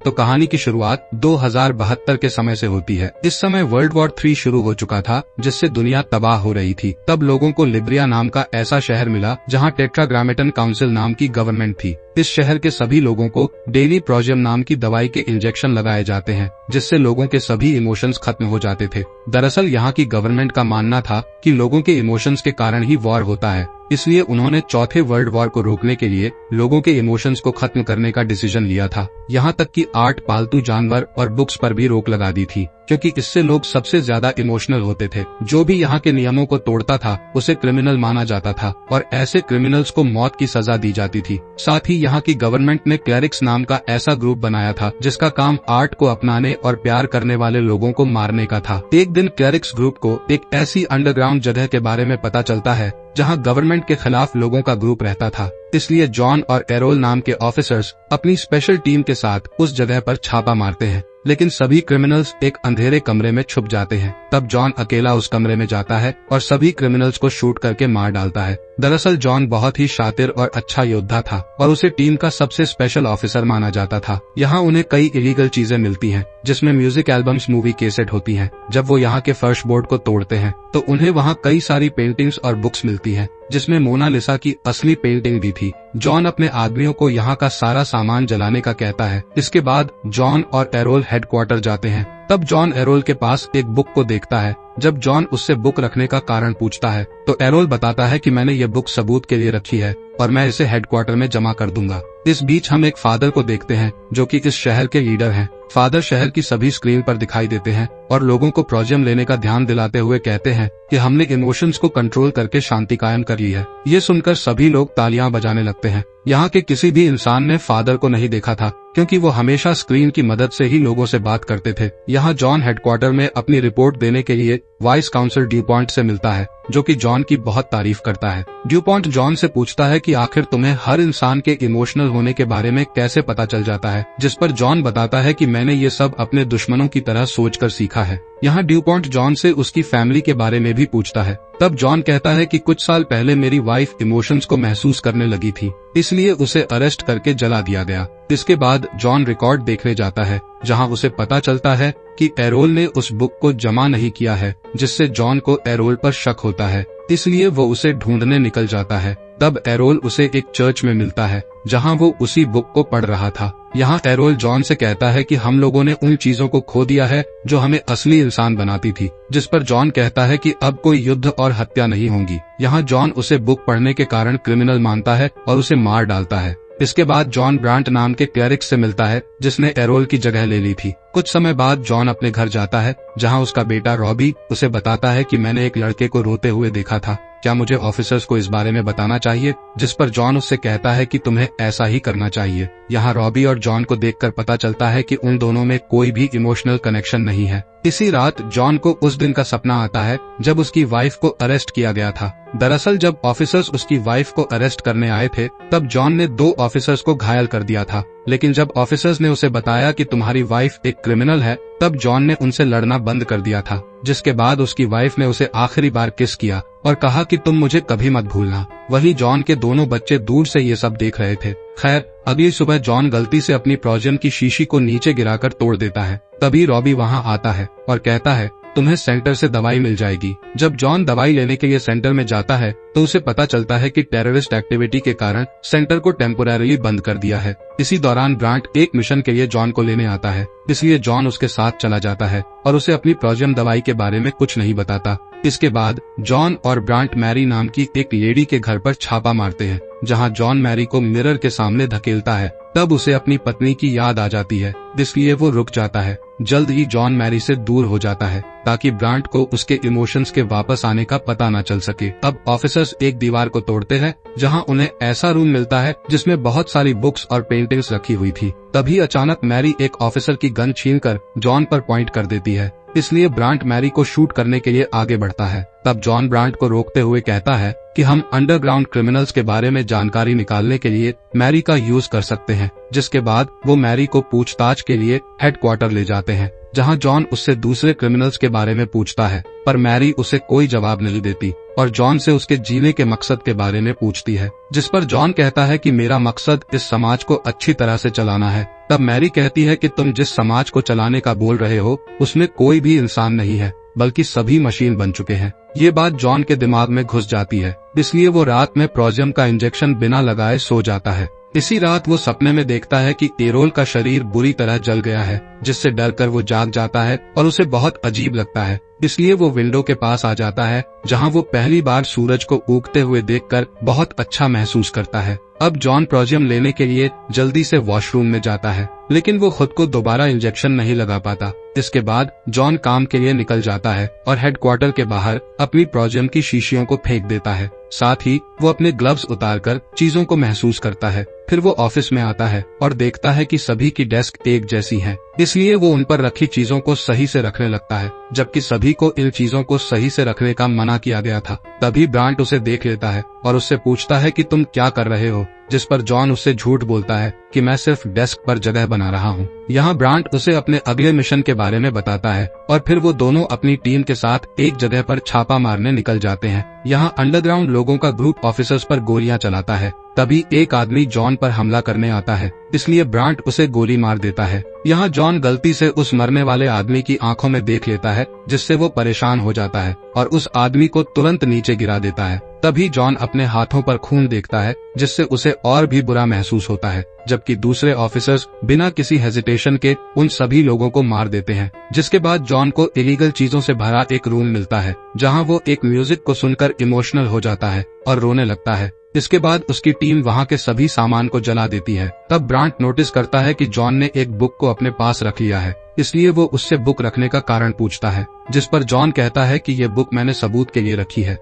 तो कहानी की शुरुआत 2072 के समय से होती है। इस समय वर्ल्ड वॉर 3 शुरू हो चुका था, जिससे दुनिया तबाह हो रही थी। तब लोगों को लिब्रिया नाम का ऐसा शहर मिला जहाँ टेट्राग्रामेटन काउंसिल नाम की गवर्नमेंट थी। इस शहर के सभी लोगों को डेली प्रोजियम नाम की दवाई के इंजेक्शन लगाए जाते हैं, जिससे लोगों के सभी इमोशंस खत्म हो जाते थे। दरअसल यहाँ की गवर्नमेंट का मानना था कि लोगों के इमोशंस के कारण ही वॉर होता है, इसलिए उन्होंने चौथे वर्ल्ड वॉर को रोकने के लिए लोगों के इमोशंस को खत्म करने का डिसीजन लिया था। यहाँ तक कि आर्ट, पालतू जानवर और बुक्स पर भी रोक लगा दी थी, क्योंकि इससे लोग सबसे ज्यादा इमोशनल होते थे। जो भी यहाँ के नियमों को तोड़ता था उसे क्रिमिनल माना जाता था और ऐसे क्रिमिनल्स को मौत की सजा दी जाती थी। साथ ही यहाँ की गवर्नमेंट ने क्लेरिक्स नाम का ऐसा ग्रुप बनाया था जिसका काम आर्ट को अपनाने और प्यार करने वाले लोगों को मारने का था। एक दिन क्लेरिक्स ग्रुप को एक ऐसी अंडरग्राउंड जगह के बारे में पता चलता है जहां गवर्नमेंट के खिलाफ लोगों का ग्रुप रहता था। इसलिए जॉन और एरोल नाम के ऑफिसर्स अपनी स्पेशल टीम के साथ उस जगह पर छापा मारते हैं, लेकिन सभी क्रिमिनल्स एक अंधेरे कमरे में छुप जाते हैं। तब जॉन अकेला उस कमरे में जाता है और सभी क्रिमिनल्स को शूट करके मार डालता है। दरअसल जॉन बहुत ही शातिर और अच्छा योद्धा था और उसे टीम का सबसे स्पेशल ऑफिसर माना जाता था। यहाँ उन्हें कई इलीगल चीजें मिलती हैं, जिसमें म्यूजिक एल्बम्स, मूवी कैसेट होती हैं। जब वो यहाँ के फर्श बोर्ड को तोड़ते हैं तो उन्हें वहाँ कई सारी पेंटिंग्स और बुक्स मिलती हैं, जिसमें मोनालिसा की असली पेंटिंग भी थी। जॉन अपने आदमियों को यहाँ का सारा सामान जलाने का कहता है। इसके बाद जॉन और एरोल हेडक्वार्टर जाते हैं। तब जॉन एरोल के पास एक बुक को देखता है। जब जॉन उससे बुक रखने का कारण पूछता है तो एरोल बताता है कि मैंने ये बुक सबूत के लिए रखी है और मैं इसे हेडक्वार्टर में जमा कर दूंगा। इस बीच हम एक फादर को देखते हैं जो कि इस शहर के लीडर हैं। फादर शहर की सभी स्क्रीन पर दिखाई देते हैं और लोगों को प्रोजियम लेने का ध्यान दिलाते हुए कहते हैं कि हमने इमोशंस को कंट्रोल करके शांति कायम कर ली है। ये सुनकर सभी लोग तालियां बजाने लगते हैं। यहाँ के किसी भी इंसान ने फादर को नहीं देखा था, क्योंकि वो हमेशा स्क्रीन की मदद से ही लोगों से बात करते थे। यहाँ जॉन हेडक्वार्टर में अपनी रिपोर्ट देने के लिए वाइस काउंसिल ड्यूपॉन्ट से मिलता है, जो कि जॉन की बहुत तारीफ करता है। ड्यूपॉन्ट जॉन से पूछता है कि आखिर तुम्हें हर इंसान के इमोशनल होने के बारे में कैसे पता चल जाता है, जिस पर जॉन बताता है कि मैंने ये सब अपने दुश्मनों की तरह सोचकर सीखा है। यहाँ ड्यूपॉन्ट जॉन से उसकी फैमिली के बारे में भी पूछता है। तब जॉन कहता है कि कुछ साल पहले मेरी वाइफ इमोशंस को महसूस करने लगी थी, इसलिए उसे अरेस्ट करके जला दिया गया। इसके बाद जॉन रिकॉर्ड देखने जाता है, जहां उसे पता चलता है कि एरोल ने उस बुक को जमा नहीं किया है, जिससे जॉन को एरोल पर शक होता है। इसलिए वो उसे ढूंढने निकल जाता है। तब एरोल उसे एक चर्च में मिलता है, जहां वो उसी बुक को पढ़ रहा था। यहाँ एरोल जॉन से कहता है कि हम लोगों ने उन चीजों को खो दिया है जो हमें असली इंसान बनाती थी, जिस पर जॉन कहता है कि अब कोई युद्ध और हत्या नहीं होंगी। यहाँ जॉन उसे बुक पढ़ने के कारण क्रिमिनल मानता है और उसे मार डालता है। इसके बाद जॉन ब्रांट नाम के क्लेरिक से मिलता है, जिसने एरोल की जगह ले ली थी। कुछ समय बाद जॉन अपने घर जाता है, जहां उसका बेटा रॉबी उसे बताता है कि मैंने एक लड़के को रोते हुए देखा था, क्या मुझे ऑफिसर्स को इस बारे में बताना चाहिए? जिस पर जॉन उससे कहता है कि तुम्हें ऐसा ही करना चाहिए। यहाँ रॉबी और जॉन को देखकर पता चलता है कि उन दोनों में कोई भी इमोशनल कनेक्शन नहीं है। इसी रात जॉन को उस दिन का सपना आता है जब उसकी वाइफ को अरेस्ट किया गया था। दरअसल जब ऑफिसर्स उसकी वाइफ को अरेस्ट करने आए थे, तब जॉन ने 2 ऑफिसर्स को घायल कर दिया था। लेकिन जब ऑफिसर्स ने उसे बताया कि तुम्हारी वाइफ एक क्रिमिनल है, तब जॉन ने उनसे लड़ना बंद कर दिया था। जिसके बाद उसकी वाइफ ने उसे आखिरी बार किस किया और कहा कि तुम मुझे कभी मत भूलना। वही जॉन के दोनों बच्चे दूर से ये सब देख रहे थे। खैर, अगली सुबह जॉन गलती से अपनी प्रोजियम की शीशी को नीचे गिराकर तोड़ देता है। तभी रॉबी वहाँ आता है और कहता है तुम्हें सेंटर से दवाई मिल जाएगी। जब जॉन दवाई लेने के लिए सेंटर में जाता है तो उसे पता चलता है कि टेररिस्ट एक्टिविटी के कारण सेंटर को टेम्पोरेरी बंद कर दिया है। इसी दौरान ब्रांट एक मिशन के लिए जॉन को लेने आता है, इसलिए जॉन उसके साथ चला जाता है और उसे अपनी प्रोजियम दवाई के बारे में कुछ नहीं बताता। इसके बाद जॉन और ब्रांट मैरी नाम की एक लेडी के घर पर छापा मारते हैं, जहां जॉन मैरी को मिरर के सामने धकेलता है। तब उसे अपनी पत्नी की याद आ जाती है, इसलिए वो रुक जाता है। जल्द ही जॉन मैरी से दूर हो जाता है ताकि ब्रांट को उसके इमोशंस के वापस आने का पता न चल सके। अब ऑफिसर्स एक दीवार को तोड़ते हैं, जहां उन्हें ऐसा रूम मिलता है जिसमें बहुत सारी बुक्स और पेंटिंग्स रखी हुई थी। तभी अचानक मैरी एक ऑफिसर की गन छीनकर जॉन पर पॉइंट कर देती है, इसलिए ब्रांट मैरी को शूट करने के लिए आगे बढ़ता है। तब जॉन ब्रांट को रोकते हुए कहता है कि हम अंडरग्राउंड क्रिमिनल्स के बारे में जानकारी निकालने के लिए मैरी का यूज कर सकते हैं। जिसके बाद वो मैरी को पूछताछ के लिए हेडक्वार्टर ले जाते हैं। जहां जॉन उससे दूसरे क्रिमिनल्स के बारे में पूछता है, पर मैरी उसे कोई जवाब नहीं देती और जॉन से उसके जीने के मकसद के बारे में पूछती है, जिस पर जॉन कहता है कि मेरा मकसद इस समाज को अच्छी तरह से चलाना है। तब मैरी कहती है कि तुम जिस समाज को चलाने का बोल रहे हो उसमें कोई भी इंसान नहीं है, बल्कि सभी मशीन बन चुके हैं। ये बात जॉन के दिमाग में घुस जाती है, इसलिए वो रात में प्रोजियम का इंजेक्शन बिना लगाए सो जाता है। इसी रात वो सपने में देखता है कि एरोल का शरीर बुरी तरह जल गया है, जिससे डरकर वो जाग जाता है और उसे बहुत अजीब लगता है। इसलिए वो विंडो के पास आ जाता है, जहां वो पहली बार सूरज को उगते हुए देखकर बहुत अच्छा महसूस करता है। अब जॉन प्रोजियम लेने के लिए जल्दी से वॉशरूम में जाता है, लेकिन वो खुद को दोबारा इंजेक्शन नहीं लगा पाता। इसके बाद जॉन काम के लिए निकल जाता है और हेडक्वार्टर के बाहर अपनी प्रोजियम की शीशियों को फेंक देता है। साथ ही वो अपने ग्लव्स उतारकर चीजों को महसूस करता है। फिर वो ऑफिस में आता है और देखता है कि सभी की डेस्क एक जैसी हैं, इसलिए वो उन पर रखी चीजों को सही से रखने लगता है, जबकि सभी को इन चीजों को सही से रखने का मना किया गया था। तभी ब्रांट उसे देख लेता है और उससे पूछता है कि तुम क्या कर रहे हो, जिस पर जॉन उससे झूठ बोलता है कि मैं सिर्फ डेस्क पर जगह बना रहा हूँ। यहाँ ब्रांट उसे अपने अगले मिशन के बारे में बताता है और फिर वो दोनों अपनी टीम के साथ एक जगह पर छापा मारने निकल जाते हैं। यहाँ अंडरग्राउंड लोगों का ग्रुप ऑफिसर्स पर गोलियां चलाता है। तभी एक आदमी जॉन पर हमला करने आता है, इसलिए ब्रांट उसे गोली मार देता है। यहाँ जॉन गलती से उस मरने वाले आदमी की आंखों में देख लेता है, जिससे वो परेशान हो जाता है और उस आदमी को तुरंत नीचे गिरा देता है। तभी जॉन अपने हाथों पर खून देखता है, जिससे उसे और भी बुरा महसूस होता है, जबकि दूसरे ऑफिसर्स बिना किसी हेजिटेशन के उन सभी लोगों को मार देते हैं। जिसके बाद जॉन को इलीगल चीजों से भरा एक रूम मिलता है, जहां वो एक म्यूजिक को सुनकर इमोशनल हो जाता है और रोने लगता है। इसके बाद उसकी टीम वहां के सभी सामान को जला देती है। तब ब्रांट नोटिस करता है कि जॉन ने एक बुक को अपने पास रख लिया है, इसलिए वो उससे बुक रखने का कारण पूछता है, जिस पर जॉन कहता है कि ये बुक मैंने सबूत के लिए रखी है।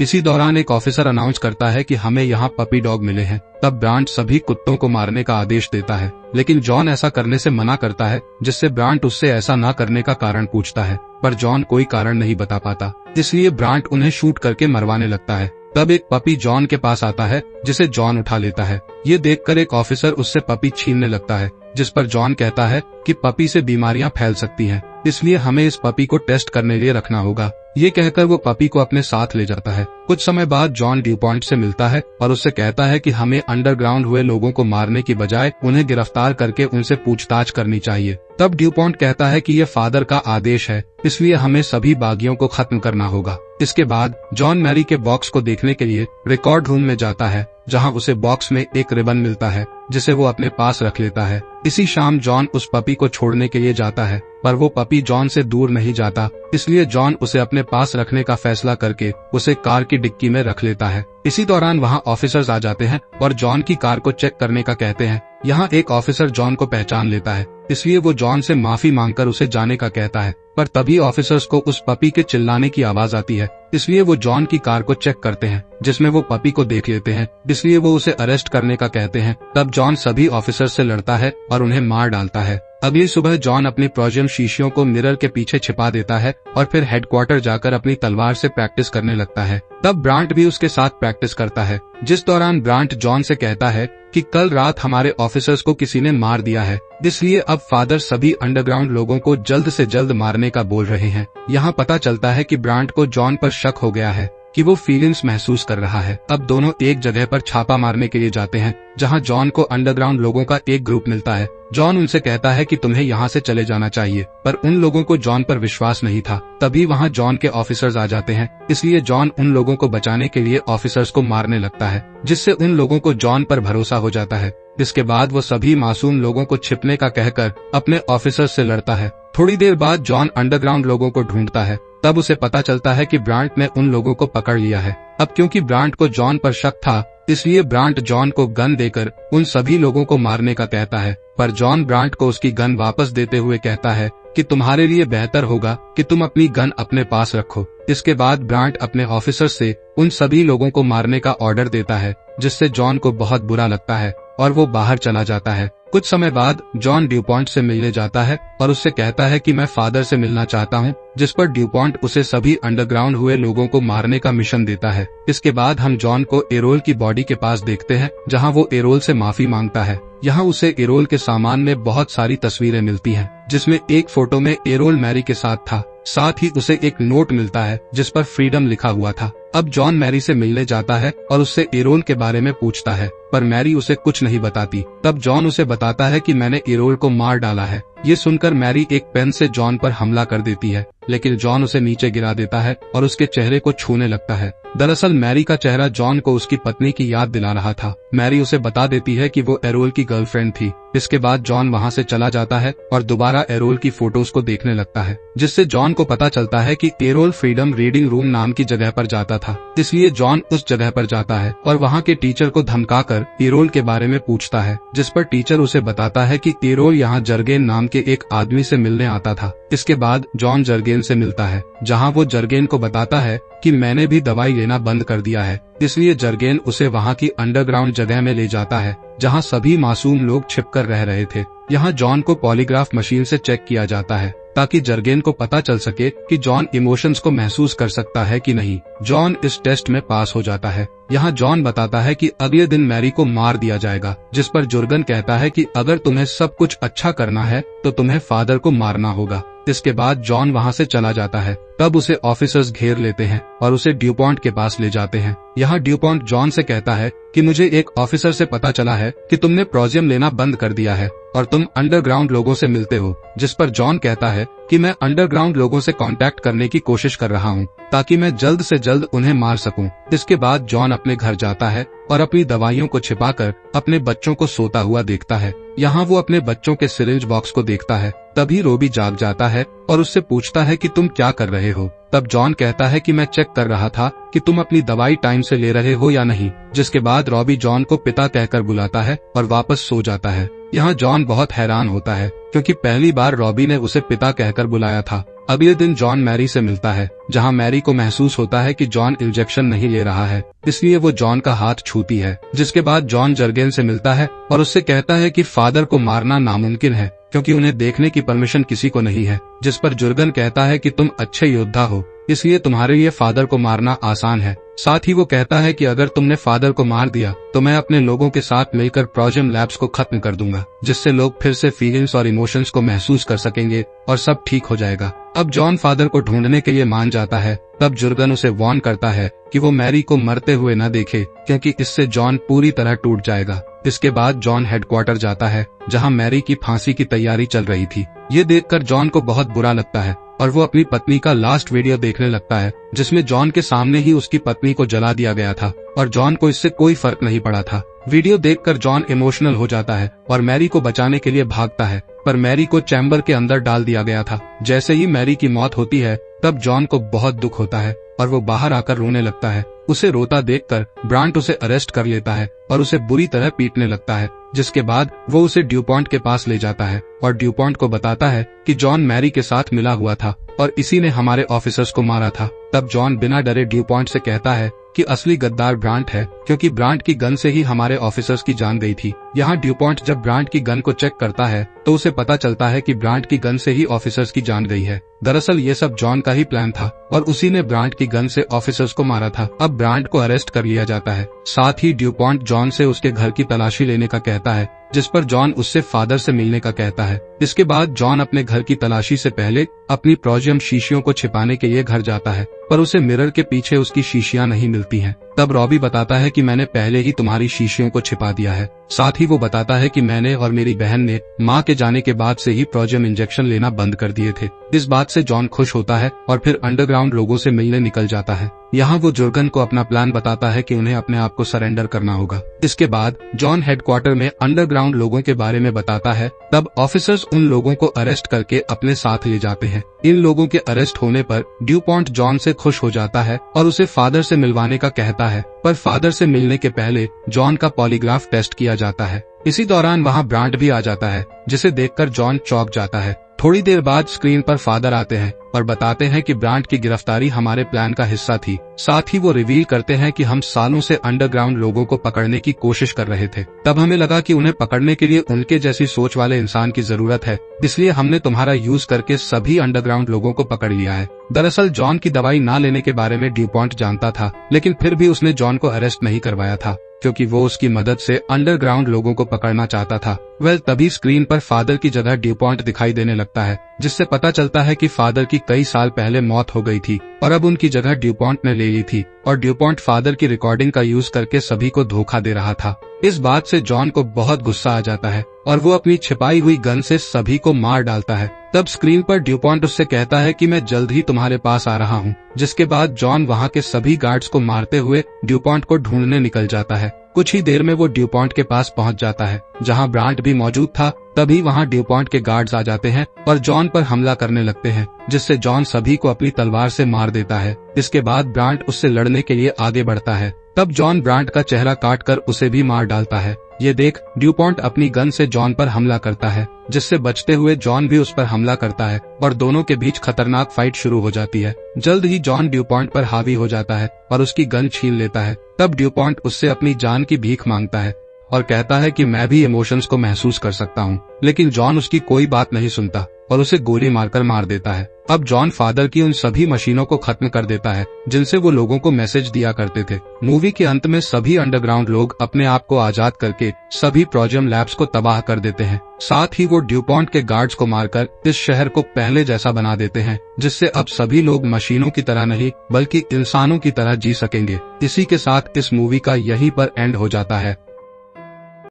इसी दौरान एक ऑफिसर अनाउंस करता है कि हमें यहाँ पपी डॉग मिले हैं। तब ब्रांट सभी कुत्तों को मारने का आदेश देता है, लेकिन जॉन ऐसा करने से मना करता है, जिससे ब्रांट उससे ऐसा न करने का कारण पूछता है, पर जॉन कोई कारण नहीं बता पाता, इसलिए ब्रांट उन्हें शूट करके मरवाने लगता है। तब एक पपी जॉन के पास आता है, जिसे जॉन उठा लेता है। ये देखकर एक ऑफिसर उससे पपी छीनने लगता है, जिस पर जॉन कहता है कि पपी से बीमारियां फैल सकती हैं, इसलिए हमें इस पपी को टेस्ट करने लिए रखना होगा। ये कहकर वो पपी को अपने साथ ले जाता है। कुछ समय बाद जॉन ड्यूपॉन्ट से मिलता है और उससे कहता है कि हमें अंडरग्राउंड हुए लोगों को मारने की बजाय उन्हें गिरफ्तार करके उनसे पूछताछ करनी चाहिए। तब ड्यूपॉन्ट कहता है कि ये फादर का आदेश है, इसलिए हमें सभी बागियों को खत्म करना होगा। इसके बाद जॉन मैरी के बॉक्स को देखने के लिए रिकॉर्ड रूम में जाता है, जहां उसे बॉक्स में एक रिबन मिलता है, जिसे वो अपने पास रख लेता है। इसी शाम जॉन उस पपी को छोड़ने के लिए जाता है, पर वो पपी जॉन से दूर नहीं जाता, इसलिए जॉन उसे अपने पास रखने का फैसला करके उसे कार की डिक्की में रख लेता है। इसी दौरान वहां ऑफिसर्स आ जाते हैं और जॉन की कार को चेक करने का कहते हैं। यहाँ एक ऑफिसर जॉन को पहचान लेता है, इसलिए वो जॉन से माफी मांगकर उसे जाने का कहता है, पर तभी ऑफिसर्स को उस पपी के चिल्लाने की आवाज आती है, इसलिए वो जॉन की कार को चेक करते हैं, जिसमें वो पपी को देख लेते हैं, इसलिए वो उसे अरेस्ट करने का कहते हैं। तब जॉन सभी ऑफिसर से लड़ता है और उन्हें मार डालता है। अगली सुबह जॉन अपनी प्रोजियम शीशियों को मिरर के पीछे छिपा देता है और फिर हेडक्वार्टर जाकर अपनी तलवार से प्रैक्टिस करने लगता है। तब ब्रांट भी उसके साथ प्रैक्टिस करता है, जिस दौरान ब्रांट जॉन से कहता है कि कल रात हमारे ऑफिसर्स को किसी ने मार दिया है, इसलिए अब फादर सभी अंडरग्राउंड लोगों को जल्द से जल्द मारने का बोल रहे हैं। यहाँ पता चलता है कि ब्रांट को जॉन पर शक हो गया है कि वो फीलिंग्स महसूस कर रहा है। अब दोनों एक जगह पर छापा मारने के लिए जाते हैं, जहां जॉन को अंडरग्राउंड लोगों का एक ग्रुप मिलता है। जॉन उनसे कहता है कि तुम्हें यहाँ से चले जाना चाहिए, पर उन लोगों को जॉन पर विश्वास नहीं था। तभी वहाँ जॉन के ऑफिसर्स आ जाते हैं, इसलिए जॉन उन लोगों को बचाने के लिए ऑफिसर्स को मारने लगता है, जिससे उन लोगों को जॉन पर भरोसा हो जाता है। इसके बाद वो सभी मासूम लोगों को छिपने का कहकर अपने ऑफिसर्स से लड़ता है। थोड़ी देर बाद जॉन अंडरग्राउंड लोगों को ढूंढता है, तब उसे पता चलता है कि ब्रांट ने उन लोगों को पकड़ लिया है। अब क्योंकि ब्रांट को जॉन पर शक था, इसलिए ब्रांट जॉन को गन देकर उन सभी लोगों को मारने का कहता है, पर जॉन ब्रांट को उसकी गन वापस देते हुए कहता है कि तुम्हारे लिए बेहतर होगा कि तुम अपनी गन अपने पास रखो। इसके बाद ब्रांट अपने ऑफिसर से उन सभी लोगों को मारने का ऑर्डर देता है, जिससे जॉन को बहुत बुरा लगता है। और वो बाहर चला जाता है। कुछ समय बाद जॉन ड्यूपॉन्ट से मिलने जाता है और उससे कहता है कि मैं फादर से मिलना चाहता हूँ, जिस पर ड्यूपॉन्ट उसे सभी अंडरग्राउंड हुए लोगों को मारने का मिशन देता है। इसके बाद हम जॉन को एरोल की बॉडी के पास देखते हैं, जहाँ वो एरोल से माफी मांगता है। यहाँ उसे एरोल के सामान में बहुत सारी तस्वीरें मिलती हैं, जिसमें एक फोटो में एरोल मैरी के साथ था। साथ ही उसे एक नोट मिलता है जिस पर फ्रीडम लिखा हुआ था। अब जॉन मैरी से मिलने जाता है और उससे एरोल के बारे में पूछता है, पर मैरी उसे कुछ नहीं बताती। तब जॉन उसे बताता है कि मैंने एरोल को मार डाला है। ये सुनकर मैरी एक पेन से जॉन पर हमला कर देती है, लेकिन जॉन उसे नीचे गिरा देता है और उसके चेहरे को छूने लगता है। दरअसल मैरी का चेहरा जॉन को उसकी पत्नी की याद दिला रहा था। मैरी उसे बता देती है कि वो एरोल की गर्लफ्रेंड थी। इसके बाद जॉन वहाँ से चला जाता है और दोबारा एरोल की फोटोज को देखने लगता है, जिससे जॉन को पता चलता है कि एरोल फ्रीडम रीडिंग रूम नाम की जगह पर जाता था। इसलिए जॉन उस जगह पर जाता है और वहाँ के टीचर को धमकाकर एरोल के बारे में पूछता है, जिस पर टीचर उसे बताता है कि एरोल यहाँ जर्गेन नाम के एक आदमी से मिलने आता था। इसके बाद जॉन जर्गेन से मिलता है, जहाँ वो जर्गेन को बताता है कि मैंने भी दवाई लेना बंद कर दिया है। इसलिए जर्गेन उसे वहाँ की अंडरग्राउंड जगह में ले जाता है, जहाँ सभी मासूम लोग छिपकर रह रहे थे। यहाँ जॉन को पॉलीग्राफ मशीन से चेक किया जाता है, ताकि जर्गेन को पता चल सके कि जॉन इमोशंस को महसूस कर सकता है कि नहीं। जॉन इस टेस्ट में पास हो जाता है। यहाँ जॉन बताता है कि अगले दिन मैरी को मार दिया जाएगा, जिस पर जुर्गन कहता है कि अगर तुम्हें सब कुछ अच्छा करना है तो तुम्हें फादर को मारना होगा। इसके बाद जॉन वहाँ से चला जाता है। तब उसे ऑफिसर्स घेर लेते हैं और उसे ड्यूपॉन्ट के पास ले जाते हैं। यहाँ ड्यूपॉन्ट जॉन से कहता है कि मुझे एक ऑफिसर से पता चला है कि तुमने प्रोजियम लेना बंद कर दिया है और तुम अंडरग्राउंड लोगों से मिलते हो, जिस पर जॉन कहता है कि मैं अंडरग्राउंड लोगों से कांटेक्ट करने की कोशिश कर रहा हूँ, ताकि मैं जल्द से जल्द उन्हें मार सकूं। इसके बाद जॉन अपने घर जाता है और अपनी दवाइयों को छिपाकर अपने बच्चों को सोता हुआ देखता है। यहाँ वो अपने बच्चों के सिरिंज बॉक्स को देखता है। तभी रॉबी जाग जाता है और उससे पूछता है कि तुम क्या कर रहे हो। तब जॉन कहता है कि मैं चेक कर रहा था कि तुम अपनी दवाई टाइम से ले रहे हो या नहीं। जिसके बाद रॉबी जॉन को पिता कहकर बुलाता है और वापस सो जाता है। यहाँ जॉन बहुत हैरान होता है, क्योंकि पहली बार रॉबी ने उसे पिता कहकर बुलाया था। अगले दिन जॉन मैरी से मिलता है, जहाँ मैरी को महसूस होता है कि जॉन इंजेक्शन नहीं ले रहा है, इसलिए वो जॉन का हाथ छूती है। जिसके बाद जॉन जर्गेन से मिलता है और उससे कहता है कि फादर को मारना नामुमकिन है, क्योंकि उन्हें देखने की परमिशन किसी को नहीं है। जिस पर जुर्गन कहता है कि तुम अच्छे योद्धा हो, इसलिए तुम्हारे लिए फादर को मारना आसान है। साथ ही वो कहता है कि अगर तुमने फादर को मार दिया तो मैं अपने लोगों के साथ मिलकर प्रोजियम लैब्स को खत्म कर दूंगा, जिससे लोग फिर से फीलिंग्स और इमोशंस को महसूस कर सकेंगे और सब ठीक हो जाएगा। अब जॉन फादर को ढूंढने के लिए मान जाता है। तब जुर्गन उसे वार्न करता है कि वो मैरी को मरते हुए न देखे, क्योंकि इससे जॉन पूरी तरह टूट जाएगा। इसके बाद जॉन हेडक्वार्टर जाता है, जहां मैरी की फांसी की तैयारी चल रही थी। ये देखकर जॉन को बहुत बुरा लगता है और वो अपनी पत्नी का लास्ट वीडियो देखने लगता है, जिसमें जॉन के सामने ही उसकी पत्नी को जला दिया गया था और जॉन को इससे कोई फर्क नहीं पड़ा था। वीडियो देखकर जॉन इमोशनल हो जाता है और मैरी को बचाने के लिए भागता है, पर मैरी को चैम्बर के अंदर डाल दिया गया था। जैसे ही मैरी की मौत होती है, तब जॉन को बहुत दुख होता है और वो बाहर आकर रोने लगता है। उसे रोता देखकर ब्रांट उसे अरेस्ट कर लेता है और उसे बुरी तरह पीटने लगता है। जिसके बाद वो उसे ड्यूपॉन्ट के पास ले जाता है और ड्यूपॉन्ट को बताता है कि जॉन मैरी के साथ मिला हुआ था और इसी ने हमारे ऑफिसर्स को मारा था। तब जॉन बिना डरे ड्यूपॉन्ट से कहता है कि असली गद्दार ब्रांट है, क्योंकि ब्रांट की गन से ही हमारे ऑफिसर्स की जान गई थी। यहाँ ड्यूपॉन्ट जब ब्रांट की गन को चेक करता है तो उसे पता चलता है कि ब्रांट की गन से ही ऑफिसर्स की जान गई है। दरअसल ये सब जॉन का ही प्लान था और उसी ने ब्रांट की गन से ऑफिसर्स को मारा था। अब ब्रांट को अरेस्ट कर लिया जाता है। साथ ही ड्यूपॉन्ट जॉन से उसके घर की तलाशी लेने का कहता है, जिस पर जॉन उससे फादर से मिलने का कहता है। इसके बाद जॉन अपने घर की तलाशी से पहले अपनी प्रोजियम शीशियों को छिपाने के लिए घर जाता है, पर उसे मिरर के पीछे उसकी शीशियां नहीं मिलती हैं। तब रॉबी बताता है कि मैंने पहले ही तुम्हारी शीशियों को छिपा दिया है। साथ ही वो बताता है कि मैंने और मेरी बहन ने माँ के जाने के बाद से ही प्रोजियम इंजेक्शन लेना बंद कर दिए थे। इस बात से जॉन खुश होता है और फिर अंडरग्राउंड लोगों से मिलने निकल जाता है। यहाँ वो जुर्गन को अपना प्लान बताता है कि उन्हें अपने आप को सरेंडर करना होगा। इसके बाद जॉन हेडक्वार्टर में अंडरग्राउंड लोगों के बारे में बताता है। तब ऑफिसर्स उन लोगों को अरेस्ट करके अपने साथ ले जाते हैं। इन लोगों के अरेस्ट होने पर ड्यूपॉन्ट जॉन से खुश हो जाता है और उसे फादर से मिलवाने का कहता है, पर फादर से मिलने के पहले जॉन का पॉलीग्राफ टेस्ट किया जाता है। इसी दौरान वहाँ ब्रांट भी आ जाता है, जिसे देखकर जॉन चौंक जाता है। थोड़ी देर बाद स्क्रीन पर फादर आते हैं और बताते हैं कि ब्रांड की गिरफ्तारी हमारे प्लान का हिस्सा थी। साथ ही वो रिवील करते हैं कि हम सालों से अंडरग्राउंड लोगों को पकड़ने की कोशिश कर रहे थे। तब हमें लगा कि उन्हें पकड़ने के लिए उनके जैसी सोच वाले इंसान की जरूरत है, इसलिए हमने तुम्हारा यूज करके सभी अंडरग्राउंड लोगों को पकड़ लिया है। दरअसल जॉन की दवाई ना लेने के बारे में ड्यूपॉन्ट जानता था, लेकिन फिर भी उसने जॉन को अरेस्ट नहीं करवाया था क्योंकि वो उसकी मदद से अंडरग्राउंड लोगों को पकड़ना चाहता था। तभी स्क्रीन पर फादर की जगह ड्यूपॉन्ट दिखाई देने लगता है, जिससे पता चलता है कि फादर की कई साल पहले मौत हो गई थी और अब उनकी जगह ड्यूपॉन्ट ने ले ली थी और ड्यूपॉन्ट फादर की रिकॉर्डिंग का यूज करके सभी को धोखा दे रहा था। इस बात से जॉन को बहुत गुस्सा आ जाता है और वो अपनी छिपाई हुई गन से सभी को मार डालता है। तब स्क्रीन पर ड्यूपॉन्ट उससे कहता है कि मैं जल्द ही तुम्हारे पास आ रहा हूँ, जिसके बाद जॉन वहाँ के सभी गार्ड्स को मारते हुए ड्यूपॉन्ट को ढूंढने निकल जाता है। कुछ ही देर में वो ड्यूपॉन्ट के पास पहुँच जाता है जहाँ ब्रांड भी मौजूद था। तभी वहाँ ड्यूपॉन्ट के गार्ड्स आ जाते हैं और जॉन पर हमला करने लगते हैं, जिससे जॉन सभी को अपनी तलवार से मार देता है। इसके बाद ब्रांड उससे लड़ने के लिए आगे बढ़ता है। तब जॉन ब्रांड का चेहरा काटकर उसे भी मार डालता है। ये देख ड्यूपॉन्ट अपनी गन से जॉन पर हमला करता है, जिससे बचते हुए जॉन भी उस पर हमला करता है और दोनों के बीच खतरनाक फाइट शुरू हो जाती है। जल्द ही जॉन ड्यूपॉन्ट पर हावी हो जाता है और उसकी गन छीन लेता है। तब ड्यूपॉन्ट उससे अपनी जान की भीख मांगता है और कहता है कि मैं भी इमोशंस को महसूस कर सकता हूँ, लेकिन जॉन उसकी कोई बात नहीं सुनता और उसे गोली मारकर मार देता है। अब जॉन फादर की उन सभी मशीनों को खत्म कर देता है जिनसे वो लोगों को मैसेज दिया करते थे। मूवी के अंत में सभी अंडरग्राउंड लोग अपने आप को आजाद करके सभी प्रोजियम लैब्स को तबाह कर देते हैं। साथ ही वो ड्यूपॉन्ट के गार्ड्स को मारकर इस शहर को पहले जैसा बना देते हैं, जिससे अब सभी लोग मशीनों की तरह नहीं बल्कि इंसानों की तरह जी सकेंगे। इसी के साथ इस मूवी का यहीं पर एंड हो जाता है।